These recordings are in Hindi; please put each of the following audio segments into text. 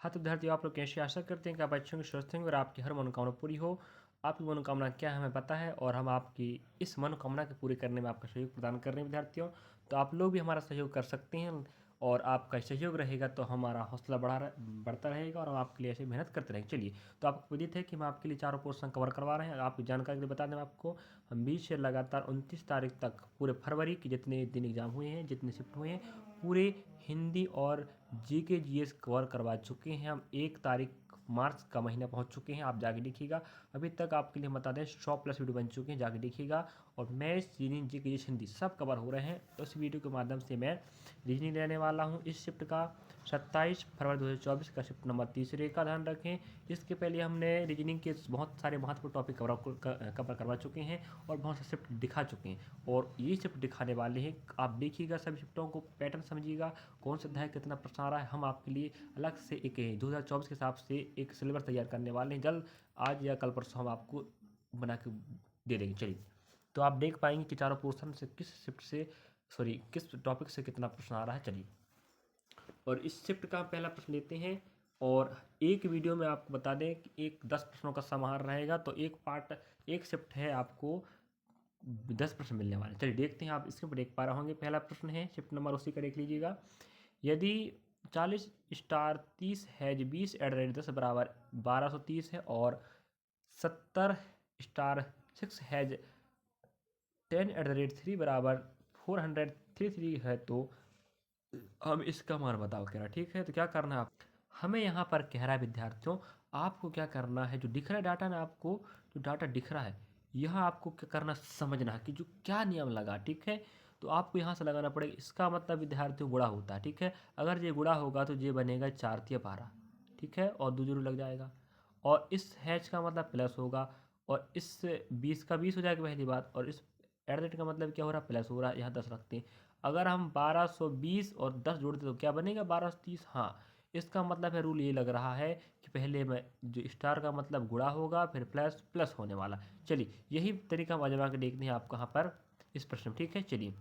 हाँ तो विद्यार्थियों, आप लोग कैसे, आशा करते हैं कि आप अच्छे होंगे, स्वस्थ होंगे और आपकी हर मनोकामना पूरी हो। आपकी मनोकामना क्या है हमें पता है और हम आपकी इस मनोकामना के पूरे करने में आपका सहयोग प्रदान कर रहे हैं विद्यार्थियों। तो आप लोग भी हमारा सहयोग कर सकते हैं और आपका सहयोग रहेगा तो हमारा हौसला बढ़ता रहेगा और हम आपके लिए ऐसे मेहनत करते रहेंगे। चलिए, तो आपको विदित है कि हम आपके लिए चारों पोर्शन कवर करवा रहे हैं। आपकी जानकारी के लिए बता दें आपको, हम 20 से लगातार 29 तारीख तक पूरे फरवरी के जितने दिन एग्जाम हुए हैं, जितने शिफ्ट हुए हैं, पूरे हिंदी और जीके जीएस कवर करवा चुके हैं। हम 1 तारीख मार्च का महीना पहुंच चुके हैं। आप जाके देखिएगा, अभी तक आपके लिए हम बता दें 100+ वीडियो बन चुके हैं, जाके देखिएगा। और maths, reasoning, GK GS, Hindi सब कवर हो रहे हैं। उस वीडियो के माध्यम से मैं रीजनिंग लेने वाला हूं इस शिफ्ट का। 27 फरवरी 2024 का शिफ्ट नंबर तीसरे का ध्यान रखें। इसके पहले हमने रीजनिंग के बहुत सारे महत्वपूर्ण टॉपिक कवर करवा चुके हैं और बहुत से शिफ्ट दिखा चुके हैं और ये शिफ्ट दिखाने वाले हैं। आप देखिएगा, सभी शिफ्टों को पैटर्न समझिएगा, कौन सा अध्याय कितना प्रश्न आ रहा है। हम आपके लिए अलग से एक 2024 के हिसाब से एक सिलेबस तैयार करने वाले हैं। जल्द आज या कल परसों हम आपको बना के दे देंगे। चलिए, तो आप देख पाएंगे कि चारों पोर्शन से किस टॉपिक से कितना प्रश्न आ रहा है। चलिए, और इस शिफ्ट का पहला प्रश्न लेते हैं और एक वीडियो में आपको बता दें कि एक 10 प्रश्नों का समाहार रहेगा। तो एक शिफ्ट है, आपको 10 प्रश्न मिलने वाले। चलिए देखते हैं, आप इसके ऊपर देख पा रहे होंगे। पहला प्रश्न है, शिफ्ट नंबर उसी का देख लीजिएगा। यदि 40 स्टार 30 हैज 20 @ 10 बराबर 1230 है और 70 स्टार 6 हैज 10 @ 3 बराबर 433 है, तो हम इसका मान बताओ कह रहा है। ठीक है, तो क्या करना है आप, हमें यहाँ पर कह रहा है विद्यार्थियों, आपको क्या करना है, जो दिख रहा है डाटा ना, आपको जो डाटा दिख रहा है, यह आपको क्या करना, समझना है कि जो क्या नियम लगा। ठीक है, तो आपको यहाँ से लगाना पड़ेगा। इसका मतलब विद्यार्थियों गुणा होता है। ठीक है, अगर ये गुणा होगा तो ये बनेगा 4×12। ठीक है, और 2 जीरो लग जाएगा और इस हैच का मतलब प्लस होगा और इस 20 का 20 हो जाएगा पहली बात, और इस एट का मतलब क्या हो रहा है, प्लस हो रहा है। यहाँ 10 रखते हैं। अगर हम 1220 और 10 जोड़ते तो क्या बनेगा, 1230। हाँ, इसका मतलब है, रूल ये लग रहा है कि पहले में जो स्टार का मतलब गुणा होगा, फिर प्लस प्लस होने वाला। चलिए, यही तरीका हम आजमा के देखते हैं आप कहाँ पर इस प्रश्न में। ठीक है, चलिए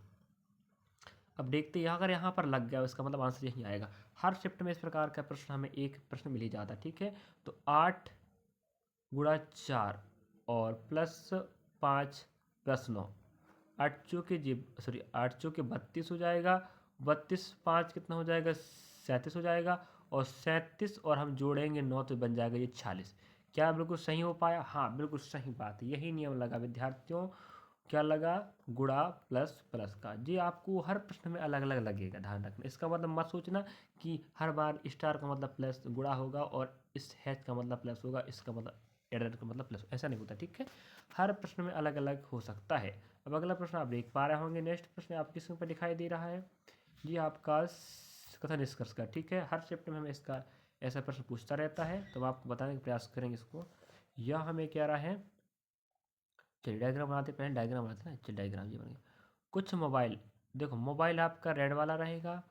अब देखते हैं। अगर यहाँ पर लग गया इसका मतलब आंसर यही आएगा। हर शिफ्ट में इस प्रकार का प्रश्न हमें एक प्रश्न मिल ही जाता है। ठीक है, तो 8×4 और +5 + 9, 8 चौके 32 हो जाएगा। 32 5 कितना हो जाएगा, 37 हो जाएगा। और 37 और हम जोड़ेंगे 9 तो बन जाएगा ये 46। क्या बिल्कुल सही हो पाया? हाँ, बिल्कुल सही बात है, यही नियम लगा विद्यार्थियों। क्या लगा, गुणा प्लस प्लस का। जी आपको हर प्रश्न में अलग अलग लगेगा, ध्यान रखना। इसका मतलब मत सोचना कि हर बार स्टार का मतलब प्लस गुणा होगा और इस हैच का मतलब प्लस होगा, इसका मतलब एडर का मतलब प्लस, ऐसा नहीं होता। ठीक है, हर प्रश्न में अलग अलग हो सकता है। अब अगला प्रश्न आप देख पा रहे होंगे। नेक्स्ट प्रश्न आपके स्क्रीन पर दिखाई दे रहा है जी, आपका कथन निष्कर्ष का। ठीक है, हर शिफ्ट में हमें इसका ऐसा प्रश्न पूछता रहता है, तो हम आपको बताने का प्रयास करेंगे इसको। यह हमें क्या रहा है, चलिए डायग्राम बनाते, पहले डायग्राम बनाते हैं। चलिए डायग्राम ये बन गया। कुछ मोबाइल, देखो मोबाइल आपका रेड वाला रहेगा।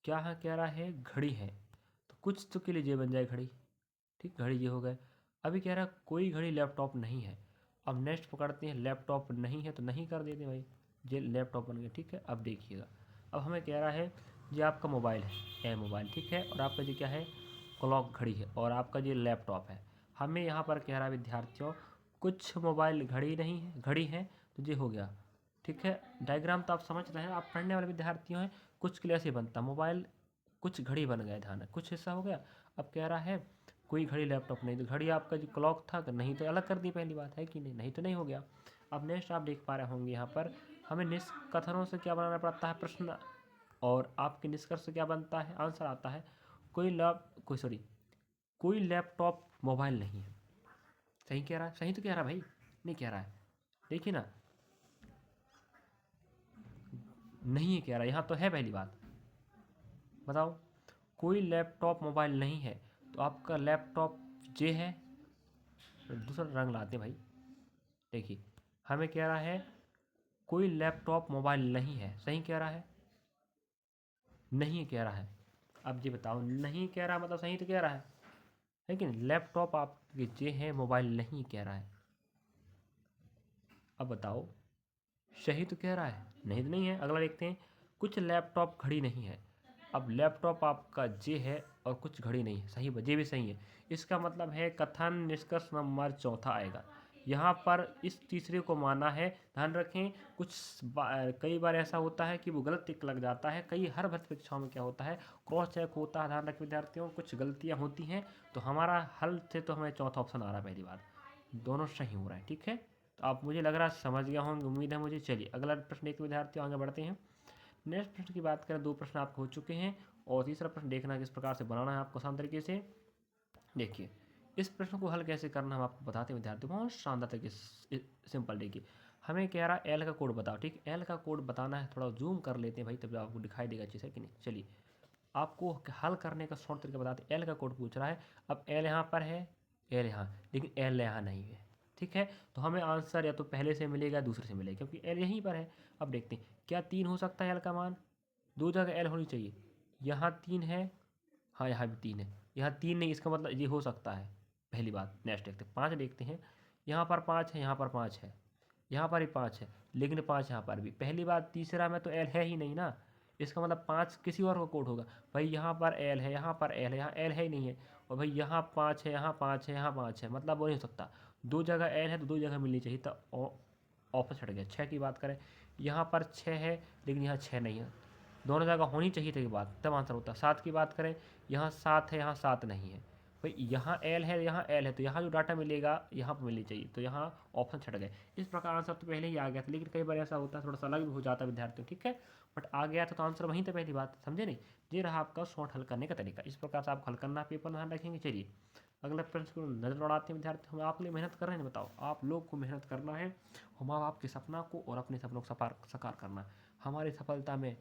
क्या है, कह रहा है घड़ी है, तो कुछ तो के लिए ये बन जाए घड़ी। ठीक, घड़ी ये हो गए। अभी कह रहा है कोई घड़ी लैपटॉप नहीं है। अब नेक्स्ट पकड़ते हैं, लैपटॉप नहीं है तो नहीं कर देते भाई, ये लैपटॉप बन गया। ठीक है, अब देखिएगा, अब हमें कह रहा है ये आपका मोबाइल है, मोबाइल। ठीक है, और आपका ये क्या है, क्लॉक घड़ी है, और आपका ये लैपटॉप है। हमें यहाँ पर कह रहा है विद्यार्थियों, कुछ मोबाइल घड़ी नहीं है, घड़ी है, तो ये हो गया। ठीक है, डायग्राम तो आप समझ रहे हैं, आप पढ़ने वाले विद्यार्थियों हैं। कुछ के लिए ऐसे बनता, मोबाइल कुछ घड़ी बन गए, ध्यान है, कुछ हिस्सा हो गया। अब कह रहा है कोई घड़ी लैपटॉप नहीं, तो घड़ी आपका जो क्लॉक था नहीं तो अलग कर दी, पहली बात है कि नहीं, नहीं तो नहीं हो गया। अब नेक्स्ट आप देख पा रहे होंगे, यहाँ पर हमें निष्कथनों से क्या बनाना पड़ता है, प्रश्न, और आपके निष्कर्ष से क्या बनता है, आंसर आता है। कोई लैपटॉप मोबाइल नहीं है। सही कह रहा है, सही तो कह रहा है भाई, नहीं कह रहा है, देखिए ना, नहीं कह रहा, यहाँ तो है पहली बात। बताओ, कोई लैपटॉप मोबाइल नहीं है, तो आपका लैपटॉप जे है। दूसरा रंग लाते भाई, देखिए हमें कह रहा है कोई लैपटॉप मोबाइल नहीं है, सही कह रहा है, नहीं कह रहा है। अब ये बताओ, नहीं कह रहा मतलब सही तो कह रहा है कि नहीं, लैपटॉप आपके जे है, मोबाइल नहीं कह रहा है। अब बताओ, सही तो कह रहा है, नहीं तो नहीं है। अगला देखते हैं, कुछ लैपटॉप घड़ी नहीं है। अब लैपटॉप आपका जे है, और कुछ घड़ी नहीं है, सही बजे भी सही है। इसका मतलब है कथन निष्कर्ष नंबर चौथा आएगा। यहाँ पर इस तीसरे को माना है। ध्यान रखें कई बार ऐसा होता है कि वो गलत टिक लग जाता है। कई हर भर्ती परीक्षाओं में क्या होता है, क्रॉस चेक होता है। ध्यान रखें विद्यार्थियों, कुछ गलतियाँ होती हैं, तो हमारा हल से तो हमें चौथा ऑप्शन आ रहा है। पहली बात दोनों सही हो रहा है, ठीक है। तो आप मुझे लग रहा है समझ गया होंगे, उम्मीद है मुझे। चलिए अगला प्रश्न एक विद्यार्थियों आगे बढ़ते हैं। नेक्स्ट प्रश्न की बात करें, 2 प्रश्न आपको हो चुके हैं और तीसरा प्रश्न देखना किस प्रकार से बनाना है आपको आसान तरीके से। देखिए इस प्रश्न को हल कैसे करना हम आपको बताते हैं विद्यार्थियों, बहुत शानदार तरीके से सिंपल। देखिए हमें कह रहा है एल का कोड बताओ, ठीक। एल का कोड बताना है, थोड़ा जूम कर लेते हैं भाई, तब आपको दिखाई देगा अच्छे से कि नहीं। चलिए आपको हल करने का शॉर्ट तरीका बताते हैं। एल का कोड पूछ रहा है, अब एल यहाँ पर है, एल यहाँ, लेकिन एल यहाँ नहीं है, ठीक है। तो हमें आंसर या तो पहले से मिलेगा दूसरे से मिलेगा, क्योंकि एल यहीं पर है। अब देखते हैं क्या 3 हो सकता है एल का मान, 2 जगह एल होनी चाहिए। यहाँ 3 है, हाँ यहाँ भी 3 है, यहाँ 3 नहीं, इसका मतलब ये हो सकता है। पहली बात। नेक्स्ट देखते हैं 5 देखते हैं। यहाँ पर 5 है, यहाँ पर 5 है, यहाँ पर भी 5 है, लेकिन 5 यहाँ पर भी। पहली बात, तीसरा में तो एल है ही नहीं ना, इसका मतलब 5 किसी और का कोड होगा। भाई यहाँ पर एल है, यहाँ पर एल है, यहाँ एल है ही नहीं है। और भाई यहाँ 5 है, यहाँ 5 है, यहाँ 5 है, मतलब वो नहीं हो सकता। 2 जगह एल है तो 2 जगह मिलनी चाहिए, तो ऑप्शन हट गया। 6 की बात करें, यहाँ पर 6 है, लेकिन यहाँ 6 नहीं है, दोनों जगह होनी चाहिए थी बात, तब आंसर होता। 7 की बात करें, यहाँ 7 है, यहाँ 7 नहीं है। भाई यहाँ एल है, यहाँ एल है, तो यहाँ जो डाटा मिलेगा यहाँ पर मिलनी चाहिए, तो यहाँ ऑप्शन छट गए। इस प्रकार आंसर तो पहले ही आ गया था, लेकिन कई बार ऐसा होता है थोड़ा सा अलग भी हो जाता है विद्यार्थियों, ठीक है। बट आ गया था तो आंसर वहीं था, पहली बात समझे नहीं। ये रहा आपका शॉर्ट हल करने का तरीका, इस प्रकार से आपको हल करना पेपर में ध्यान रखेंगे। चलिए अगला प्रश्न को नजर दौड़ाते हैं विद्यार्थी। हम आपके लिए मेहनत कर रहे हैं, बताओ आप लोग को मेहनत करना है, और माँ बाप के सपना को और अपने सपनों को साकार करना है। हमारी सफलता में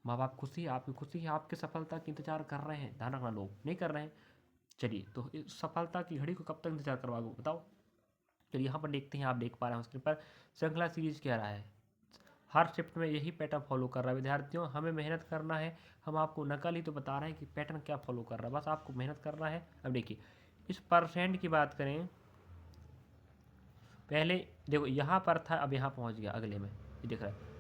माँ बाप खुशी है, आपकी खुशी है, आपकी सफलता की इंतजार कर रहे हैं। ध्यान रखना, लोग नहीं कर रहे हैं। चलिए तो इस सफलता की घड़ी को कब तक इंतजार करवाओगे बताओ। चलिए यहाँ पर देखते हैं, आप देख पा रहे हैं स्क्रीन पर श्रृंखला सीरीज कह रहा है। हर शिफ्ट में यही पैटर्न फॉलो कर रहा है विद्यार्थियों, हमें मेहनत करना है। हम आपको नकल ही तो बता रहे हैं कि पैटर्न क्या फॉलो कर रहा है, बस आपको मेहनत करना है। अब देखिए इस परसेंट की बात करें, पहले देखो यहाँ पर था, अब यहाँ पहुँच गया अगले में, ये दिख रहा है।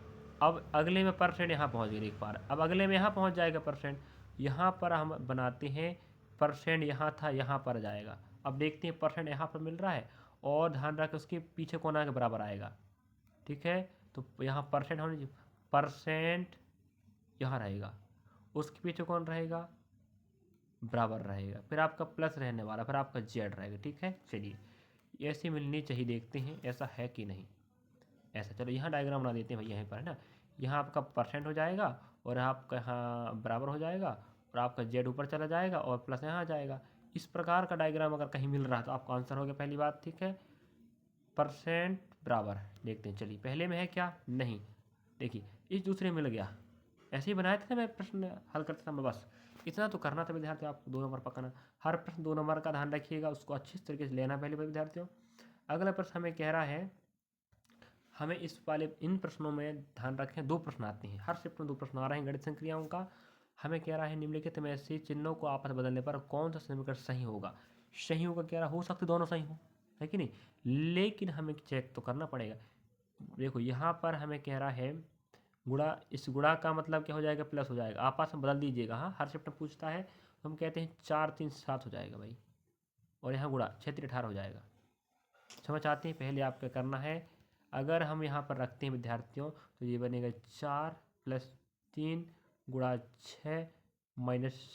अब अगले में परसेंट यहाँ पहुँच गया, देख पा रहे, अब अगले में यहाँ पहुँच जाएगा परसेंट। यहाँ पर हम बनाते हैं परसेंट, यहाँ था यहाँ पर जाएगा। अब देखते हैं परसेंट यहाँ पर मिल रहा है, और ध्यान रखें उसके पीछे कोना के बराबर आएगा, ठीक है। तो यहाँ परसेंट होने चाहिए, परसेंट यहाँ रहेगा, उसके पीछे कौन रहेगा, बराबर रहेगा, फिर आपका प्लस रहने वाला, फिर आपका जेड रहेगा, ठीक है। चलिए ऐसी मिलनी चाहिए, देखते हैं ऐसा है कि नहीं। ऐसा चलो यहाँ डायग्राम बना देते हैं भाई, यहीं पर है ना। यहाँ आपका परसेंट हो जाएगा, और आपका यहाँ बराबर हो जाएगा, और आपका जेड ऊपर चला जाएगा, और प्लस यहाँ आ जाएगा। इस प्रकार का डायग्राम अगर कहीं मिल रहा है तो आपका आंसर हो गया, पहली बात, ठीक है। परसेंट बराबर देखते हैं, चलिए पहले में है क्या, नहीं, देखिए इस दूसरे में मिल गया। ऐसे ही बनाया था ना मैं प्रश्न हल करता था मैं, बस इतना तो करना था विद्यार्थियों, आपको 2 नंबर पकाना। हर प्रश्न 2 नंबर का ध्यान रखिएगा, उसको अच्छी तरीके से लेना पहले विद्यार्थियों। अगला प्रश्न हमें कह रहा है, हमें इस वाले इन प्रश्नों में ध्यान रखें 2 प्रश्न आते हैं, हर शिफ्ट में 2 प्रश्न आ रहे हैं गणित संक्रियाओं का। हमें कह रहा है निम्नलिखित में से चिन्हों को आपस में बदलने पर कौन सा समीकरण सही होगा। सही होगा, कह रहा हो सकते दोनों सही हो, है कि नहीं, लेकिन हमें चेक तो करना पड़ेगा। देखो यहाँ पर हमें कह रहा है गुणा, इस गुणा का मतलब क्या हो जाएगा, प्लस हो जाएगा, आपस में बदल दीजिएगा। हाँ हर शिफ्ट में पूछता है, तो हम कहते हैं 4 3 7 हो जाएगा भाई, और यहाँ गुणा 6 3 18 हो जाएगा। समझ आते हैं, पहले आपका करना है, अगर हम यहाँ पर रखते हैं विद्यार्थियों, तो ये बनेगा 4 + 3 गुणा 6 -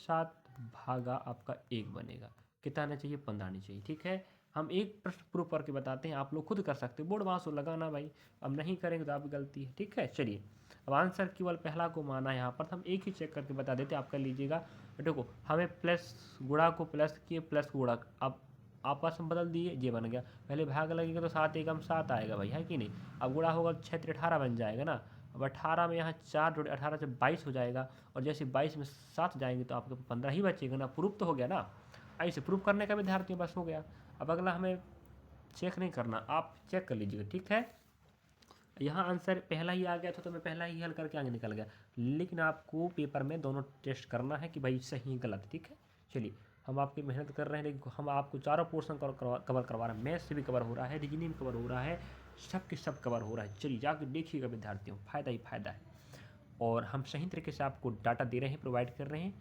7 भागा आपका 1 बनेगा। कितना आना चाहिए, 15 आनी चाहिए, ठीक है। हम एक प्रश्न प्रूव करके बताते हैं, आप लोग खुद कर सकते हो, बोर्ड वहाँ से लगाना भाई, अब नहीं करेंगे तो आपकी गलती है, ठीक है। चलिए अब आंसर केवल पहला को माना है, यहाँ पर तो हम एक ही चेक करके बता देते, आप कर लीजिएगा। देखो हमें प्लस गुणा को प्लस किए, प्लस को गुणा, अब आपस में बदल दिए, ये बन गया। पहले भाग लगेगा तो 7 एकम 7 आएगा भाई, है कि नहीं। अब गुणा होगा 6 3 18 बन जाएगा ना। अब 18 में यहाँ 4 जोड़े 18 से 22 हो जाएगा, और जैसे 22 में 7 जाएंगे तो आपके 15 ही बचेगा ना, प्रूफ तो हो गया ना। ऐसे प्रूफ करने का विद्यार्थियों बस हो गया। अब अगला हमें चेक नहीं करना, आप चेक कर लीजिएगा, ठीक है। यहाँ आंसर पहला ही आ गया था, तो मैं पहला ही हल करके आगे निकल गया, लेकिन आपको पेपर में दोनों टेस्ट करना है कि भाई सही गलत, ठीक है। चलिए हम आपकी मेहनत कर रहे हैं, लेकिन हम आपको चारों पोर्शन कवर करवा रहे हैं, मैथ्स से भी कवर हो रहा है, रीजनिंग कवर हो रहा है, सब के सब कवर हो रहा है। चलिए जाकर देखिएगा विद्यार्थियों, फ़ायदा ही फ़ायदा है, और हम सही तरीके से आपको डाटा दे रहे हैं, प्रोवाइड कर रहे हैं।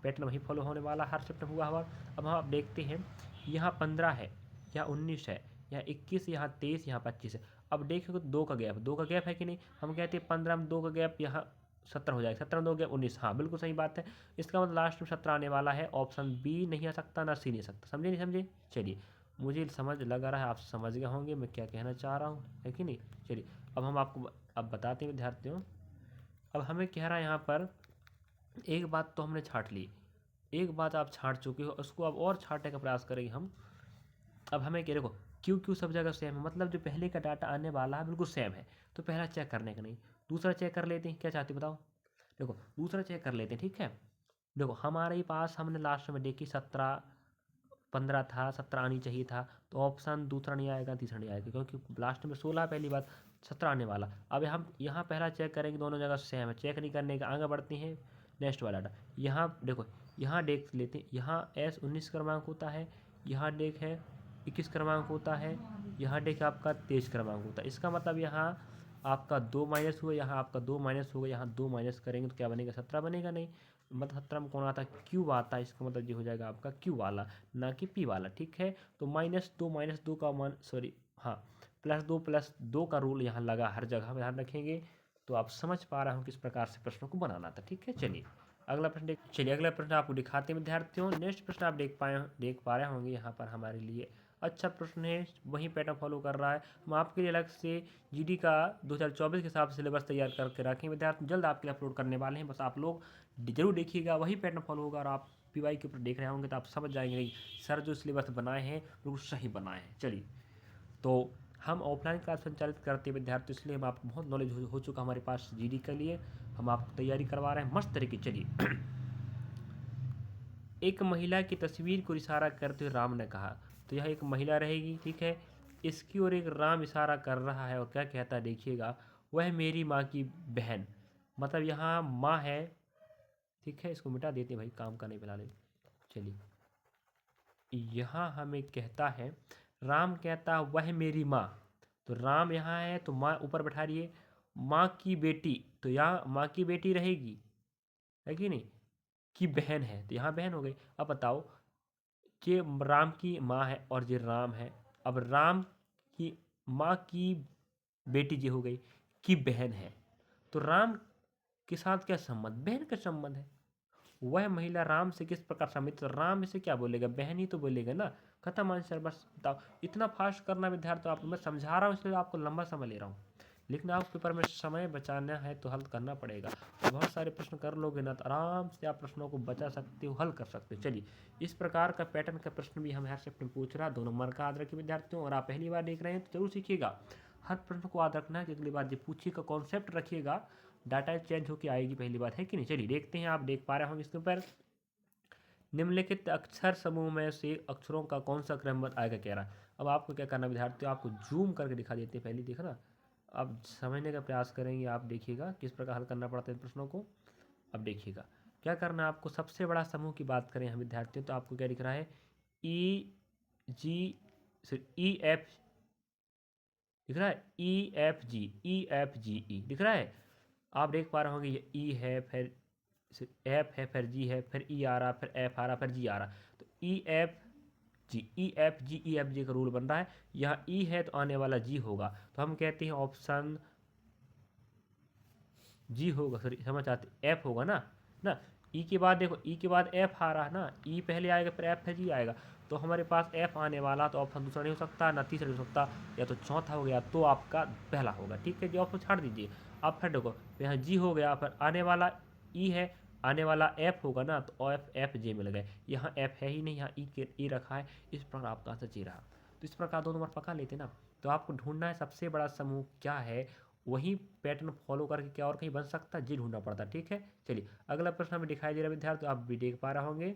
पैटर्न वही फॉलो होने वाला हर शिफ्ट हुआ हुआ। अब हम आप देखते हैं यहाँ 15 है, यहाँ 19 है, यहाँ 21, यहाँ 23, यहाँ 25 है। अब देखिए 2 का गैप है कि नहीं। हम कहते हैं 15 में 2 का गैप, यहाँ 17 हो जाएगा, 17 में 2 गैप 19। हाँ बिल्कुल सही बात है। इसका मतलब लास्ट में 17 आने वाला है। ऑप्शन बी नहीं आ सकता, ना सी नहीं आ सकता। समझे नहीं समझे? चलिए, मुझे समझ लग रहा है आप समझ गए होंगे मैं क्या कहना चाह रहा हूँ, है कि नहीं। चलिए अब हम आपको अब बताते हैं विद्यार्थियों। अब हमें कह रहा है यहाँ पर एक बात तो हमने छाट ली, एक बात आप छाट चुके हो, उसको अब और छाटने का प्रयास करेंगे हम। अब हमें क्या, देखो क्यों क्यों सब जगह सेम है, मतलब जो पहले का डाटा आने वाला है बिल्कुल सेम है, तो पहला चेक करने का नहीं, दूसरा चेक कर लेते हैं। क्या चाहते बताओ? देखो दूसरा चेक कर लेते हैं, ठीक है। देखो हमारे पास हमने लास्ट में देखी 17 15 था, 17 आनी चाहिए था, तो ऑप्शन दूसरा नहीं आएगा, तीसरा नहीं आएगा, क्योंकि लास्ट में 16 पहली बात, 17 आने वाला। अब हम यहाँ पहला चेक करेंगे, दोनों जगह सेम है, चेक नहीं करने का, आगे बढ़ते हैं नेक्स्ट वाला डाटा। यहाँ देखो, यहाँ देख लेते हैं, यहाँ एस 19 क्रमांक होता है, यहाँ देख है 21 क्रमांक होता है, यहाँ देख आपका 23 क्रमांक होता है। इसका मतलब यहाँ आपका 2 माइनस हुआ, यहाँ आपका 2 माइनस होगा, यहाँ 2 माइनस करेंगे तो क्या बनेगा? 17 बनेगा। नहीं, मतलब 17 में कौन आता है? क्यू आता है। इसका मतलब ये हो जाएगा आपका क्यू वाला, ना कि पी वाला, ठीक है। तो -2 का मान, सॉरी हाँ, +2 का रूल यहाँ लगा हर जगह, ध्यान रखेंगे। तो आप समझ पा रहे हो किस प्रकार से प्रश्नों को बनाना था, ठीक है। चलिए अगला प्रश्न चलिए अगला प्रश्न आपको दिखाते हैं विद्यार्थियों। नेक्स्ट प्रश्न आप देख पा रहे होंगे यहाँ पर हमारे लिए अच्छा प्रश्न है, वही पैटर्न फॉलो कर रहा है। हम आपके लिए अलग से जीडी का 2024 के हिसाब से सिलेबस तैयार करके रखें विद्यार्थी, जल्द आपके लिए अपलोड करने वाले हैं। बस आप लोग जरूर देखिएगा, वही पैटर्न फॉलो होगा। और आप पीवाई के ऊपर देख रहे होंगे तो आप समझ जाएंगे सर जो सिलेबस बनाए हैं बिल्कुल सही बनाए हैं। चलिए, तो हम ऑफलाइन क्लास संचालित करते हैं विद्यार्थी, इसलिए हम आपको बहुत नॉलेज हो चुका हमारे पास जीडी के लिए, हम आपको तैयारी करवा रहे हैं मस्त तरीके। चलिए एक महिला की तस्वीर को इशारा करते हुए राम ने कहा, तो यह एक महिला रहेगी, ठीक है। इसकी ओर एक राम इशारा कर रहा है और क्या कहता है देखिएगा, वह मेरी माँ की बहन, मतलब यहाँ माँ है, ठीक है। इसको मिटा देते हैं भाई, काम का नहीं फिलहाल। चलिए, यहाँ हमें कहता है, राम कहता वह मेरी माँ, तो राम यहाँ है तो माँ ऊपर बैठा रही है, माँ की बेटी, तो यहाँ माँ की बेटी रहेगी, है कि नहीं, की बहन है, तो यहाँ बहन हो गई। अब बताओ, ये राम की माँ है और ये राम है, अब राम की माँ की बेटी जी हो गई, की बहन है, तो राम के साथ क्या संबंध? बहन का संबंध है। वह महिला राम से किस प्रकार सम्मिलित, तो राम इसे क्या बोलेगा? बहन ही तो बोलेगा ना। खत्म आंसर, बस बताओ। इतना फास्ट करना विद्यार्थी, आपको मैं समझा रहा हूँ इसलिए आपको लंबा समय ले रहा हूँ, लेकिन आप पेपर में समय बचाना है तो हल करना पड़ेगा। तो बहुत सारे प्रश्न कर लोगे ना तो आराम से आप प्रश्नों को बचा सकते हो, हल कर सकते हो। चलिए, इस प्रकार का पैटर्न का प्रश्न भी हम हर शिफ्ट में पूछ रहा है, 2 नंबर का याद रखिए विद्यार्थियों। और आप पहली बार देख रहे हैं तो जरूर सीखिएगा, हर प्रश्न को याद रखना है कि अगली बार जब पूछिएगा कॉन्सेप्ट रखिएगा, डाटा चेंज होकर आएगी, पहली बात है कि नहीं। चलिए देखते हैं, आप देख पा रहे होंगे इसके ऊपर, निम्नलिखित अक्षर समूह में से अक्षरों का कौन सा क्रमबद्ध आएगा कह रहा है। अब आपको क्या करना विद्यार्थियों, आपको जूम करके दिखा देते हैं, पहले देखा ना, अब समझने का प्रयास करेंगे। आप देखिएगा किस प्रकार हल करना पड़ता है प्रश्नों को। अब देखिएगा क्या करना है आपको, सबसे बड़ा समूह की बात करें हम विद्यार्थियों, तो आपको क्या दिख रहा है, ई जी ई एफ दिख रहा है, ई दिख रहा है। आप देख पा रहे होंगे ये ई है, फिर एफ है, फिर जी है, फिर ई आ रहा, फिर एफ आ रहा, फिर जी आ रहा। तो ई एफ जी का रूल बन रहा है। यहाँ ई है तो आने वाला जी होगा, तो हम कहते हैं ऑप्शन जी होगा, सॉरी समझ आते, एफ होगा ना। ना, ई के बाद देखो, ई के बाद एफ आ रहा है ना, ई पहले आएगा फिर एफ फिर जी आएगा, तो हमारे पास एफ आने वाला, तो ऑप्शन दूसरा नहीं हो सकता, ना तीसरा नहीं हो सकता, या तो चौथा हो गया तो आपका पहला होगा, ठीक है जी। ऑप्शन छाड़ दीजिए। अब फिर देखो, यहाँ जी हो गया, फिर आने वाला ई है, आने वाला एफ होगा ना, तो एफ जे मिल गए। यहाँ एफ है ही नहीं, यहाँ ई रखा है, इस प्रकार आपका आंसर जी रहा। तो इस प्रकार 2 नंबर पका लेते ना। तो आपको ढूंढना है सबसे बड़ा समूह क्या है, वही पैटर्न फॉलो करके क्या और कहीं बन सकता है, जी ढूंढना पड़ता, ठीक है। चलिए अगला प्रश्न हमें दिखाई दे रहा है विद्यार्थी, आप भी देख पा रहे होंगे।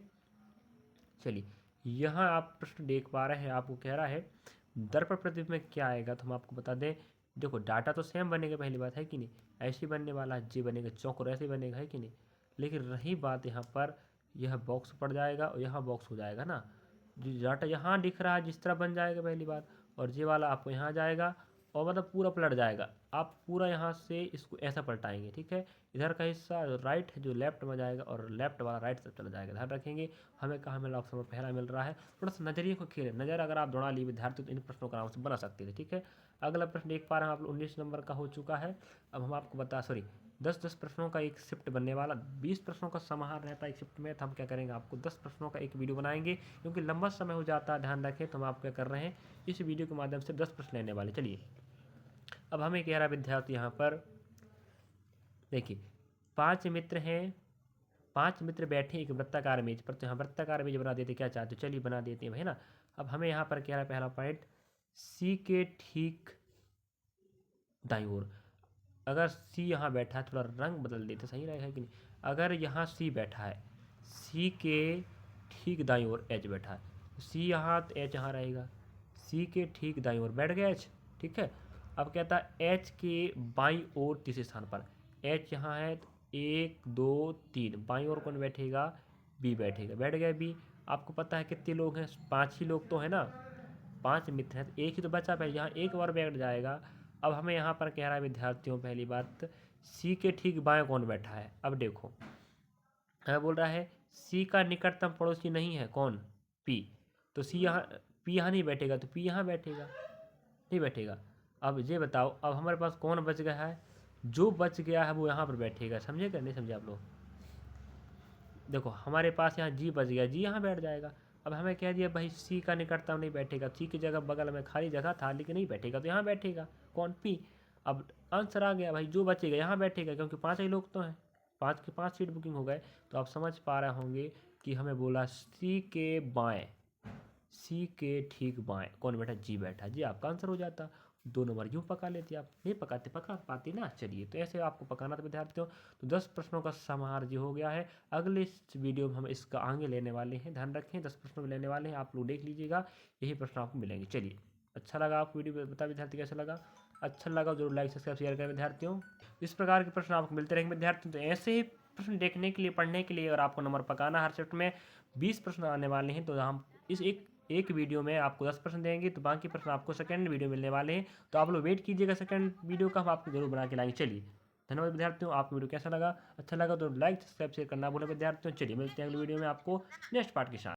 चलिए, यहाँ आप प्रश्न देख पा रहे हैं, आपको कह रहा है दर्पण प्रतिबिंब में क्या आएगा, तो हम आपको बता दें, देखो डाटा तो सेम बनेगा, पहली बात है कि नहीं, ऐसे बनने वाला जी बनेगा, चौकोर ऐसे बनेगा, है कि नहीं। लेकिन रही बात यहाँ पर, यह बॉक्स पड़ जाएगा और यहाँ बॉक्स हो जाएगा ना, जो डाटा यहाँ दिख रहा है जिस तरह बन जाएगा पहली बात, और ये वाला आपको यहाँ जाएगा और मतलब पूरा पलट जाएगा। आप पूरा यहाँ से इसको ऐसा पलटाएंगे, ठीक है। इधर का हिस्सा राइट है जो लेफ्ट में जाएगा और लेफ्ट वाला राइट से चला जाएगा। ध्यान रखेंगे। हमें कहाँ मिला, ऑप्शन में पहला मिल रहा है। थोड़ा सा नजरिए को खेलें, नज़र अगर आप दौड़ा लिए विद्यार्थी तो इन प्रश्नों का आराम से बना सकते थे, ठीक है। अगला प्रश्न देख पा रहे हैं आप लोग 19 नंबर का हो चुका है। अब हम आपको 10 प्रश्नों का एक शिफ्ट बनने वाला, 20 प्रश्नों का समाहार रहता है एक शिफ्ट में। तो हम क्या करेंगे, आपको 10 प्रश्नों का एक वीडियो बनाएंगे, क्योंकि लंबा समय हो जाता है, ध्यान रखें। तो हम आप क्या कर रहे हैं, इस वीडियो के माध्यम से 10 प्रश्न लेने वाले। चलिए, अब हमें कह रहा विद्यार्थी यहाँ पर देखिए, 5 मित्र हैं, 5 मित्र बैठे एक वृत्ताकार मेज पर। तो यहाँ वृत्ताकार मेज बना देते, क्या चाहते हो, चलिए बना देते हैं भाई ना। अब हमें यहाँ पर क्या है, पहला पॉइंट, सी के ठीक दाईं ओर, अगर सी यहाँ बैठा है, थोड़ा रंग बदल देते, सही रहेगा कि नहीं। अगर यहाँ सी बैठा है, सी के ठीक दाईं ओर एच बैठा है, सी यहाँ तो एच यहाँ रहेगा। सी के ठीक दाईं ओर बैठ गया एच, ठीक है। अब कहता है एच के बाईं ओर तीसरे स्थान पर, एच यहाँ है तो 1 2 3, बाईं ओर कौन बैठेगा, बी बैठेगा, बैठ गया बी। आपको पता है कितने लोग हैं, 5 ही लोग तो है ना, 5 मित्र हैं तो एक ही तो बचा पाए, यहाँ एक बार बैठ जाएगा। अब हमें यहाँ पर कह रहा है विद्यार्थियों, पहली बात, सी के ठीक बाएं कौन बैठा है। अब देखो, हमें बोल रहा है सी का निकटतम पड़ोसी नहीं है कौन, पी। तो सी यहाँ, पी यहाँ नहीं बैठेगा तो पी यहाँ बैठेगा, नहीं बैठेगा। अब ये बताओ, अब हमारे पास कौन बच गया है, जो बच गया है वो यहाँ पर बैठेगा, समझे क्या, नहीं समझे आप लोग। देखो हमारे पास यहाँ जी बच गया, जी यहाँ बैठ जाएगा। अब हमें कह दिया भाई सी का निकटतम नहीं बैठेगा, सी की जगह बगल में खाली जगह था लेकिन नहीं बैठेगा, तो यहाँ बैठेगा कौन, पी। अब आंसर आ गया भाई, जो बचेगा यहाँ बैठेगा, क्योंकि 5 ही लोग तो हैं, 5 के 5 सीट बुकिंग हो गए। तो आप समझ पा रहे होंगे कि हमें बोला सी के बाएँ, सी के ठीक बाएँ कौन बैठा, जी बैठा, जी आपका आंसर हो जाता। 2 नंबर यूँ पका लेते आप, नहीं पकाते, पका पाते ना। चलिए, तो ऐसे आपको पकाना था विद्यार्थियों। तो 10 प्रश्नों का समाहार जी हो गया है। अगले इस वीडियो में हम इसका आगे लेने वाले हैं, ध्यान रखें, 10 प्रश्नों में लेने वाले हैं, आप लोग देख लीजिएगा, यही प्रश्न आपको मिलेंगे। चलिए, अच्छा लगा आपको वीडियो, बता विद्यार्थी कैसा लगा, अच्छा लगा जरूर लाइक सब्सक्राइब शेयर करें विद्यार्थियों। इस प्रकार के प्रश्न आपको मिलते रहेंगे विद्यार्थियों। तो ऐसे ही प्रश्न देखने के लिए, पढ़ने के लिए, अगर आपको नंबर पकाना, हर शिफ्ट में 20 प्रश्न आने वाले हैं। तो हम इस एक वीडियो में आपको 10 प्रश्न देंगे, तो बाकी प्रश्न आपको सेकंड वीडियो मिलने वाले हैं। तो आप लोग वेट कीजिएगा सेकंड वीडियो का, हम आपको जरूर बना के लाएंगे। चलिए, धन्यवाद विद्यार्थियों, आपको वीडियो कैसा लगा, अच्छा लगा तो लाइक सब्सक्राइब शेयर करना भूलें विद्यार्थियों। चलिए, मिलते हैं अगले वीडियो में आपको नेक्स्ट पार्ट के साथ।